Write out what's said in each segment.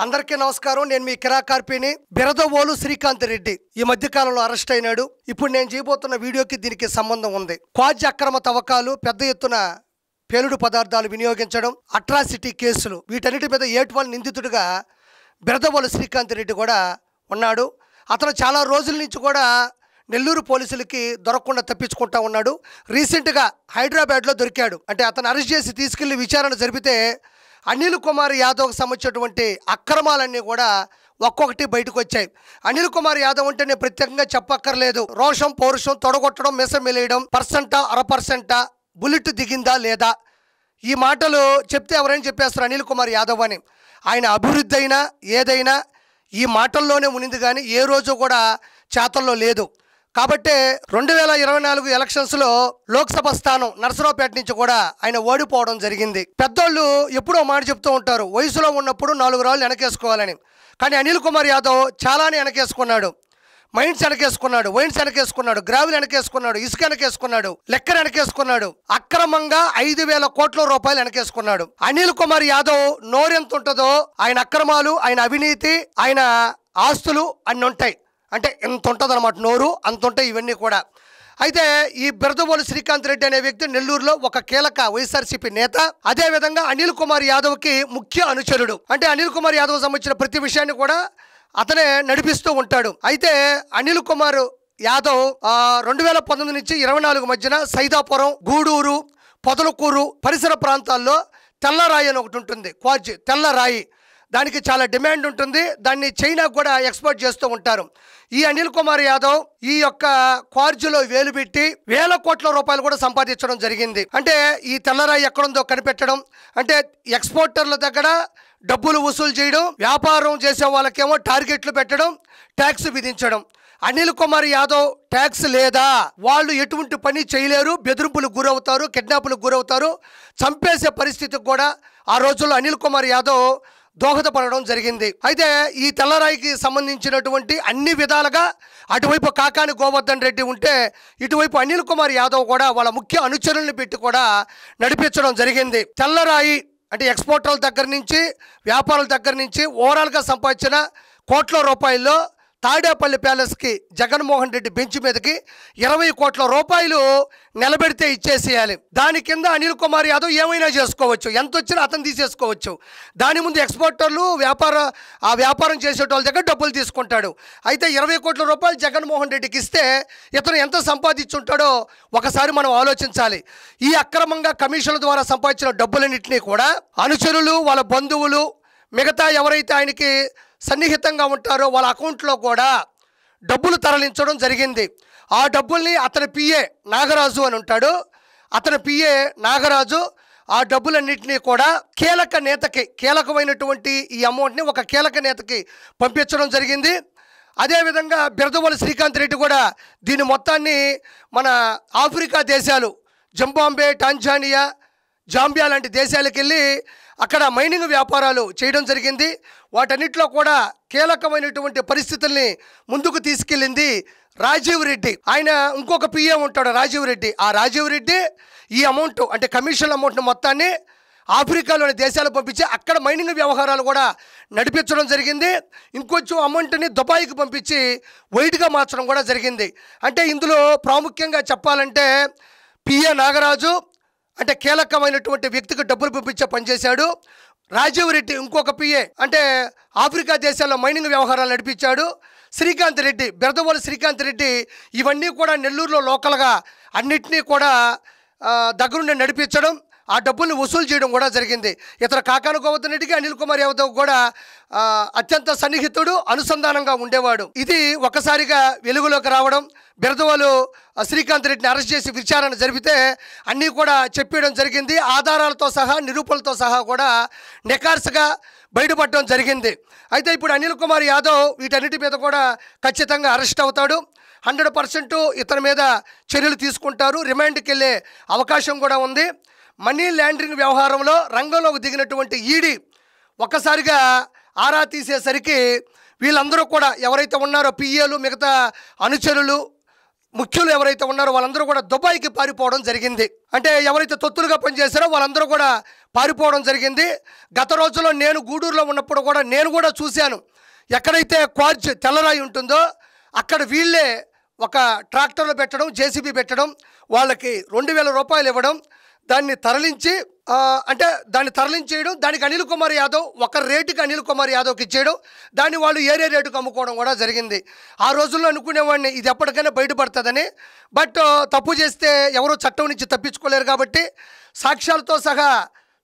అందరికీ నమస్కారం. నేను మీ కిరాకార్పిని. బిరదవోలు శ్రీకాంత్ రెడ్డి ఈ మధ్య కాలంలో అరెస్ట్ అయినాడు. ఇప్పుడు నేను చేయబోతున్న వీడియోకి దీనికి సంబంధం ఉంది. క్వాజ్ అక్రమ తవ్వకాలు, పెద్ద ఎత్తున పేలుడు పదార్థాలు వినియోగించడం, అట్రాసిటీ కేసులు, వీటన్నిటి మీద ఏటువల్ నిందితుడిగా బిరదవోలు శ్రీకాంత్ రెడ్డి కూడా ఉన్నాడు. అతను చాలా రోజుల నుంచి కూడా నెల్లూరు పోలీసులకి దొరకకుండా తప్పించుకుంటా ఉన్నాడు. రీసెంట్గా హైదరాబాద్లో దొరికాడు. అంటే అతను అరెస్ట్ చేసి తీసుకెళ్లి విచారణ జరిపితే అనిల్ కుమార్ యాదవ్కి సంబంధించినటువంటి అక్రమాలన్నీ కూడా ఒక్కొక్కటి బయటకు వచ్చాయి. అనిల్ కుమార్ యాదవ్ అంటే నేను ప్రత్యేకంగా చెప్పక్కర్లేదు. రోషం, పౌరుషం, తొడగొట్టడం, మెస మెలేయడం, పర్సెంటా అరపర్సెంటా, బుల్లెట్ దిగిందా లేదా, ఈ మాటలు చెప్తే ఎవరైనా చెప్పేస్తారు అనిల్ కుమార్ యాదవ్ అని. ఆయన అభివృద్ధి అయినా ఏదైనా ఈ మాటల్లోనే ఉనింది, కానీ ఏ రోజు కూడా చేతల్లో లేదు. కాబట్టి 2024 ఎలక్షన్స్లో లోక్సభ స్థానం నరసరావుపేట నుంచి కూడా ఆయన ఓడిపోవడం జరిగింది. పెద్దోళ్ళు ఎప్పుడో మాట చెప్తూ ఉంటారు, వయసులో ఉన్నప్పుడు 4 రాళ్ళు వెనకేసుకోవాలని. కానీ అనిల్ కుమార్ యాదవ్ చాలానే వెనకేసుకున్నాడు. మైండ్స్ వెనకేసుకున్నాడు, వైన్స్ వెనకేసుకున్నాడు, గ్రావిల్ వెనకేసుకున్నాడు, ఇసుక వెనకేసుకున్నాడు, లెక్కర వెనకేసుకున్నాడు. అక్రమంగా 5,000 కోట్ల రూపాయలు వెనకేసుకున్నాడు. అనిల్ కుమార్ యాదవ్ నోరెంత ఉంటుందో ఆయన అక్రమాలు, ఆయన అవినీతి, ఆయన ఆస్తులు అన్ని ఉంటాయి. అంటే ఎంత ఉంటుంది అనమాట నోరు, అంత ఉంటాయి ఇవన్నీ కూడా. అయితే ఈ బిరదవోలు శ్రీకాంత్ రెడ్డి అనే వ్యక్తి నెల్లూరులో ఒక కీలక వైఎస్ఆర్సీపీ నేత. అదే విధంగా అనిల్ కుమార్ యాదవ్కి ముఖ్య అనుచరుడు. అంటే అనిల్ కుమార్ యాదవ్ సంబంధించిన ప్రతి విషయాన్ని కూడా అతనే నడిపిస్తూ ఉంటాడు. అయితే అనిల్ కుమార్ యాదవ్ 2019 నుంచి 24 మధ్యన సైదాపురం, గూడూరు, పొదలకూరు పరిసర ప్రాంతాల్లో తెల్లరాయి అని ఒకటి ఉంటుంది. క్వాజ్ తెల్లరాయి, దానికి చాలా డిమాండ్ ఉంటుంది. దాన్ని చైనాకు కూడా ఎక్స్పోర్ట్ చేస్తూ ఉంటారు. ఈ అనిల్ కుమార్ యాదవ్ ఈ యొక్క క్వార్జ్లో వేలు పెట్టి 1,000 కోట్ల రూపాయలు కూడా సంపాదించడం జరిగింది. అంటే ఈ తెల్లరాయి ఎక్కడుందో కనిపెట్టడం, అంటే ఎక్స్పోర్టర్ల దగ్గర డబ్బులు వసూలు చేయడం, వ్యాపారం చేసే వాళ్ళకేమో టార్గెట్లు పెట్టడం, ట్యాక్స్ విధించడం. అనిల్ కుమార్ యాదవ్ ట్యాక్స్ లేదా, వాళ్ళు ఎటువంటి పని చేయలేరు, బెదిరింపులకు గురవుతారు, కిడ్నాపులకు గురవుతారు, చంపేసే పరిస్థితికి కూడా ఆ రోజుల్లో అనిల్ కుమార్ యాదవ్ దోహదపడడం జరిగింది. అయితే ఈ తెల్లరాయికి సంబంధించినటువంటి అన్ని విధాలుగా అటువైపు కాకాని గోవర్ధన్ రెడ్డి ఉంటే, ఇటువైపు అనిల్ కుమార్ యాదవ్ కూడా వాళ్ళ ముఖ్య అనుచరులను పెట్టి కూడా నడిపించడం జరిగింది. తెల్లరాయి అంటే ఎక్స్పోర్టర్ల దగ్గర నుంచి, వ్యాపారుల దగ్గర నుంచి ఓవరాల్గా సంపాదించిన కోట్ల రూపాయల్లో తాడేపల్లి ప్యాలెస్కి జగన్మోహన్ రెడ్డి బెంచ్ మీదకి 20 కోట్ల రూపాయలు నిలబెడితే ఇచ్చేసేయాలి. దాని కింద అనిల్ కుమార్ యాదవ్ ఏమైనా చేసుకోవచ్చు, ఎంత వచ్చినా అతను తీసేసుకోవచ్చు. దాని ముందు ఎక్స్పోర్టర్లు వ్యాపారం చేసేటోళ్ళ దగ్గర డబ్బులు తీసుకుంటాడు. అయితే 20 కోట్ల రూపాయలు జగన్మోహన్ రెడ్డికి ఇస్తే ఇతను ఎంత సంపాదించుంటాడో ఒకసారి మనం ఆలోచించాలి. ఈ అక్రమంగా కమిషన్ల ద్వారా సంపాదించిన డబ్బులన్నింటినీ కూడా అనుచరులు, వాళ్ళ బంధువులు, మిగతా ఎవరైతే ఆయనకి సన్నిహితంగా ఉంటారో వాళ్ళ అకౌంట్లో కూడా డబ్బులు తరలించడం జరిగింది. ఆ డబ్బుల్ని అతని పిఏ నాగరాజు అని ఉంటాడు, అతని పిఏ నాగరాజు ఆ డబ్బులన్నింటినీ కూడా కీలక నేతకి, కీలకమైనటువంటి ఈ అమౌంట్ని ఒక కీలక నేతకి పంపించడం జరిగింది. అదేవిధంగా బిరదవోలు శ్రీకాంత్ రెడ్డి కూడా దీని మొత్తాన్ని మన ఆఫ్రికా దేశాలు, జింబాబ్వే, టాంజానియా, జాంబియా లాంటి దేశాలకు వెళ్ళి అక్కడ మైనింగ్ వ్యాపారాలు చేయడం జరిగింది. వాటన్నిటిలో కూడా కీలకమైనటువంటి పరిస్థితుల్ని ముందుకు తీసుకెళ్ళింది రాజీవ్ రెడ్డి. ఆయన ఇంకొక పిఏ ఉంటాడు రాజీవ్ రెడ్డి. ఆ రాజీవ్ రెడ్డి ఈ అమౌంట్ అంటే కమిషన్ అమౌంట్ని మొత్తాన్ని ఆఫ్రికాలోని దేశాలు పంపించి అక్కడ మైనింగ్ వ్యవహారాలు కూడా నడిపించడం జరిగింది. ఇంకొంచెం అమౌంట్ని దుబాయ్కి పంపించి వైట్గా మార్చడం కూడా జరిగింది. అంటే ఇందులో ప్రాముఖ్యంగా చెప్పాలంటే పిఏ నాగరాజు అంటే కీలకమైనటువంటి వ్యక్తికి డబ్బులు పంపించే పనిచేశాడు. రాజీవ్ రెడ్డి ఇంకొక పిఏ అంటే ఆఫ్రికా దేశాల్లో మైనింగ్ వ్యవహారాలు నడిపించాడు. శ్రీకాంత్ రెడ్డి, బిరదవోలు శ్రీకాంత్ రెడ్డి ఇవన్నీ కూడా నెల్లూరులో లోకల్గా అన్నిటినీ కూడా దగ్గరుండి నడిపించడం, ఆ డబ్బుల్ని వసూలు చేయడం కూడా జరిగింది. ఇతర కాకాని గోవర్ధన్ రెడ్డికి అనిల్ కుమార్ యాదవ్ కూడా అత్యంత సన్నిహితుడు, అనుసంధానంగా ఉండేవాడు. ఇది ఒకసారిగా వెలుగులోకి రావడం, బిరదవోలు శ్రీకాంత్ రెడ్డిని అరెస్ట్ చేసి విచారణ జరిపితే అన్నీ కూడా చెప్పడం జరిగింది. ఆధారాలతో సహా, నిరూపణలతో సహా కూడా నికార్సుగా బయటపడడం జరిగింది. అయితే ఇప్పుడు అనిల్ కుమార్ యాదవ్ వీటన్నిటి మీద కూడా ఖచ్చితంగా అరెస్ట్ అవుతాడు. 100% ఇతని మీద చర్యలు తీసుకుంటారు. రిమాండ్కి వెళ్ళే అవకాశం కూడా ఉంది. మనీ లాండరింగ్ వ్యవహారంలో రంగంలోకి దిగినటువంటి ఈడీ ఒక్కసారిగా ఆరా తీసేసరికి వీళ్ళందరూ కూడా ఎవరైతే ఉన్నారో పిఏలు, మిగతా అనుచరులు, ముఖ్యులు ఎవరైతే ఉన్నారో వాళ్ళందరూ కూడా దుబాయ్కి పారిపోవడం జరిగింది. అంటే ఎవరైతే తొత్తులుగా పనిచేశారో వాళ్ళందరూ కూడా పారిపోవడం జరిగింది. గత రోజుల్లో నేను గూడూరులో ఉన్నప్పుడు కూడా నేను కూడా చూశాను. ఎక్కడైతే క్వార్జ్ తెల్లరాయి ఉంటుందో అక్కడ వీళ్ళే ఒక ట్రాక్టర్లు పెట్టడం, జేసీబీ పెట్టడం, వాళ్ళకి 2000 రూపాయలు ఇవ్వడం, దాన్ని తరలించి దాన్ని తరలించేయడం, దానికి అనిల్ కుమార్ యాదవ్ ఒక రేటుకి అనిల్ కుమార్ యాదవ్కి ఇచ్చేయడం, దాన్ని వాళ్ళు ఏరే రేటుకు అమ్ముకోవడం కూడా జరిగింది. ఆ రోజుల్లో అనుకునేవాడిని ఇది ఎప్పటికైనా బయటపడుతుందని. బట్ తప్పు చేస్తే ఎవరో చట్టం నుంచి తప్పించుకోలేరు కాబట్టి సాక్ష్యాలతో సహా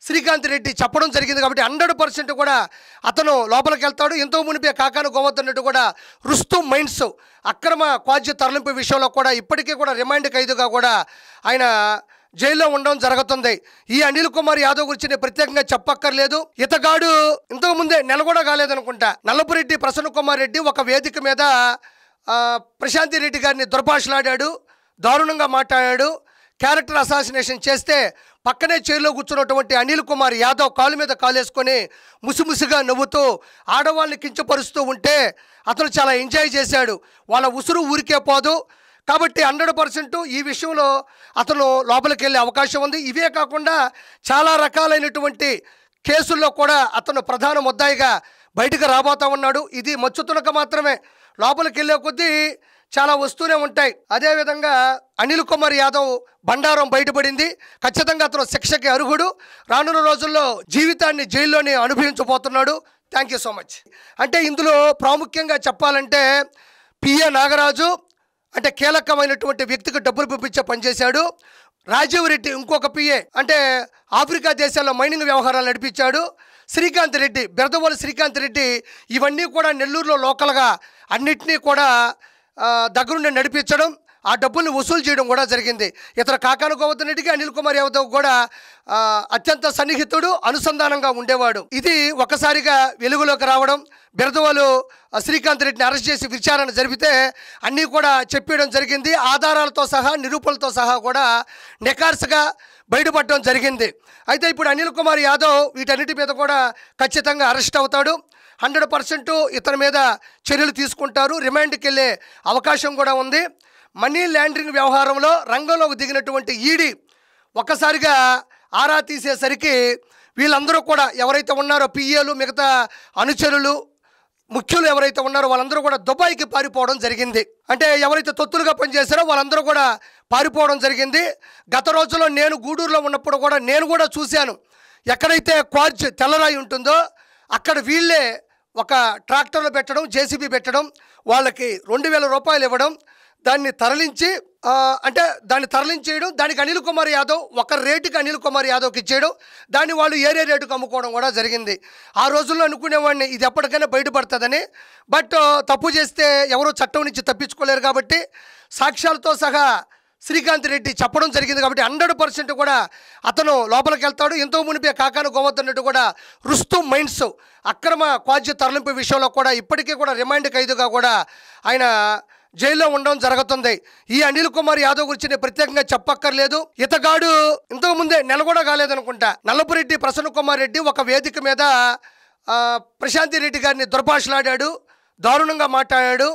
శ్రీకాంత్ రెడ్డి చెప్పడం జరిగింది. కాబట్టి 100% కూడా అతను లోపలికి వెళ్తాడు. ఎంతో మునిపే కాకాను గోవద్దన్నట్టు కూడా రుస్తుం మైన్స్ అక్రమ క్వార్జ్ తరలింపు విషయంలో కూడా ఇప్పటికీ కూడా రిమాండ్ ఖైదుగా కూడా ఆయన జైల్లో ఉండడం జరుగుతుంది. ఈ అనిల్ కుమార్ యాదవ్ గురించి నేను ప్రత్యేకంగా చెప్పక్కర్లేదు. ఇతగాడు ఇంతకు ముందే నెల కూడా కాలేదనుకుంటా, నల్లపురెడ్డి ప్రసన్న కుమార్ రెడ్డి ఒక వేదిక మీద ప్రశాంతి రెడ్డి గారిని దుర్భాషలాడాడు, దారుణంగా మాట్లాడాడు. క్యారెక్టర్ అసాసినేషన్ చేస్తే పక్కనే చైర్లో కూర్చున్నటువంటి అనిల్ కుమార్ యాదవ్ కాలు మీద కాలేసుకొని ముసిముసిగా నవ్వుతూ ఆడవాళ్ళని కించపరుస్తూ ఉంటే అతను చాలా ఎంజాయ్ చేశాడు. వాళ్ళ ఉసురు ఊరికే పోదు. కాబట్టి 100% ఈ విషయంలో అతను లోపలికి వెళ్ళే అవకాశం ఉంది. ఇవే కాకుండా చాలా రకాలైనటువంటి కేసుల్లో కూడా అతను ప్రధాన ముద్దాయిగా బయటకు రాబోతా ఉన్నాడు. ఇది మచ్చుతునక మాత్రమే, లోపలికి వెళ్ళే కొద్దీ చాలా వస్తూనే ఉంటాయి. అదేవిధంగా అనిల్ కుమార్ యాదవ్ బండారం బయటపడింది. ఖచ్చితంగా అతను శిక్షకి అర్హుడు. రానున్న రోజుల్లో జీవితాన్ని జైల్లోనే అనుభవించబోతున్నాడు. Thank you so much. అంటే ఇందులో ప్రాముఖ్యంగా చెప్పాలంటే పిఏ నాగరాజు అంటే కీలకమైనటువంటి వ్యక్తికి డబ్బులు పంపించే పనిచేశాడు. రాజీవ్ రెడ్డి ఇంకొక పిఏ అంటే ఆఫ్రికా దేశాల్లో మైనింగ్ వ్యవహారాలు నడిపించాడు. శ్రీకాంత్ రెడ్డి, బెరదవోలు శ్రీకాంత్ రెడ్డి ఇవన్నీ కూడా నెల్లూరులో లోకల్గా అన్నిటినీ కూడా దగ్గరుండి నడిపించడం, ఆ డబ్బుల్ని వసూలు చేయడం కూడా జరిగింది. ఇతర కాకాను గోవర్ధన్ రెడ్డికి అనిల్ కుమార్ యాదవ్ కూడా అత్యంత సన్నిహితుడు, అనుసంధానంగా ఉండేవాడు. ఇది ఒకసారిగా వెలుగులోకి రావడం, బెరదవోలు శ్రీకాంత్ రెడ్డిని అరెస్ట్ చేసి విచారణ జరిపితే అన్నీ కూడా చెప్పడం జరిగింది. ఆధారాలతో సహా నిరూపణలతో సహా కూడా నికార్సుగా బయటపడడం జరిగింది. అయితే ఇప్పుడు అనిల్ కుమార్ యాదవ్ వీటన్నిటి మీద కూడా ఖచ్చితంగా అరెస్ట్ అవుతాడు. 100% ఇతని మీద చర్యలు తీసుకుంటారు. రిమాండ్కి వెళ్ళే అవకాశం కూడా ఉంది. మనీ లాండరింగ్ వ్యవహారంలో రంగంలోకి దిగినటువంటి ఈడీ ఒక్కసారిగా ఆరా తీసేసరికి వీళ్ళందరూ కూడా ఎవరైతే ఉన్నారో పిఏలు, మిగతా అనుచరులు, ముఖ్యులు ఎవరైతే ఉన్నారో వాళ్ళందరూ కూడా దుబాయ్కి పారిపోవడం జరిగింది. అంటే ఎవరైతే తొత్తులుగా పనిచేశారో వాళ్ళందరూ కూడా పారిపోవడం జరిగింది. గత రోజుల్లో నేను గూడూరులో ఉన్నప్పుడు కూడా నేను కూడా చూశాను. ఎక్కడైతే క్వార్జ్ తెల్లరాయి ఉంటుందో అక్కడ వీళ్ళే ఒక ట్రాక్టర్లు పెట్టడం, జేసీబీ పెట్టడం, వాళ్ళకి 2000 రూపాయలు ఇవ్వడం, దాన్ని తరలించి దాన్ని తరలించేయడం, దానికి అనిల్ కుమార్ యాదవ్ ఒక రేటుకి అనిల్ కుమార్ యాదవ్కి ఇచ్చేయడం, దాన్ని వాళ్ళు ఏరే రేటుకు అమ్ముకోవడం కూడా జరిగింది. ఆ రోజుల్లో అనుకునేవాడిని ఇది ఎప్పటికైనా బయటపడుతుందని. బట్ తప్పు చేస్తే ఎవరో చట్టం నుంచి తప్పించుకోలేరు కాబట్టి సాక్ష్యాలతో సహా శ్రీకాంత్ రెడ్డి చెప్పడం జరిగింది. కాబట్టి 100% కూడా అతను లోపలికి వెళ్తాడు. ఎంతో మునిపే కాకాను గోవర్ధన్నట్టు కూడా రుస్తుం మైన్స్ అక్రమ క్వార్జ్ తరలింపు విషయంలో కూడా ఇప్పటికీ కూడా రిమాండ్ ఖైదుగా కూడా ఆయన జైల్లో ఉండడం జరుగుతుంది. ఈ అనిల్ కుమార్ యాదవ్ గురించి నేను ప్రత్యేకంగా చెప్పక్కర్లేదు. ఇతగాడు ఇంతకు ముందే నెల కూడా కాలేదనుకుంటా, నల్లపురెడ్డి ప్రసన్న కుమార్ రెడ్డి ఒక వేదిక మీద ప్రశాంతి రెడ్డి గారిని దుర్భాషలాడాడు, దారుణంగా మాట్లాడాడు.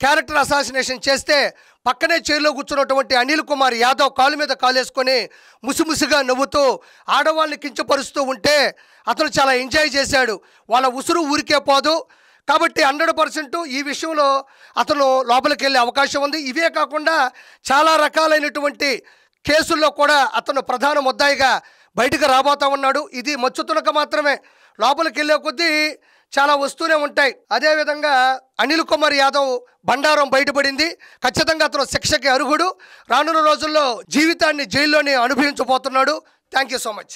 క్యారెక్టర్ అసాసినేషన్ చేస్తే పక్కనే చైర్లో కూర్చున్నటువంటి అనిల్ కుమార్ యాదవ్ కాలు మీద కాలేసుకొని ముసిముసిగా నవ్వుతూ ఆడవాళ్ళని కించపరుస్తూ ఉంటే అతను చాలా ఎంజాయ్ చేశాడు. వాళ్ళ ఉసురు ఊరికే పోదు. కాబట్టి 100% ఈ విషయంలో అతను లోపలికి వెళ్ళే అవకాశం ఉంది. ఇవే కాకుండా చాలా రకాలైనటువంటి కేసుల్లో కూడా అతను ప్రధాన ముద్దాయిగా బయటకు రాబోతా ఉన్నాడు. ఇది మచ్చుతునక మాత్రమే, లోపలికి వెళ్ళే కొద్దీ చాలా వస్తూనే ఉంటాయి. అదేవిధంగా అనిల్ కుమార్ యాదవ్ బండారం బయటపడింది. ఖచ్చితంగా అతను శిక్షకి అర్హుడు. రానున్న రోజుల్లో జీవితాన్ని జైల్లోనే అనుభవించబోతున్నాడు. Thank you so much.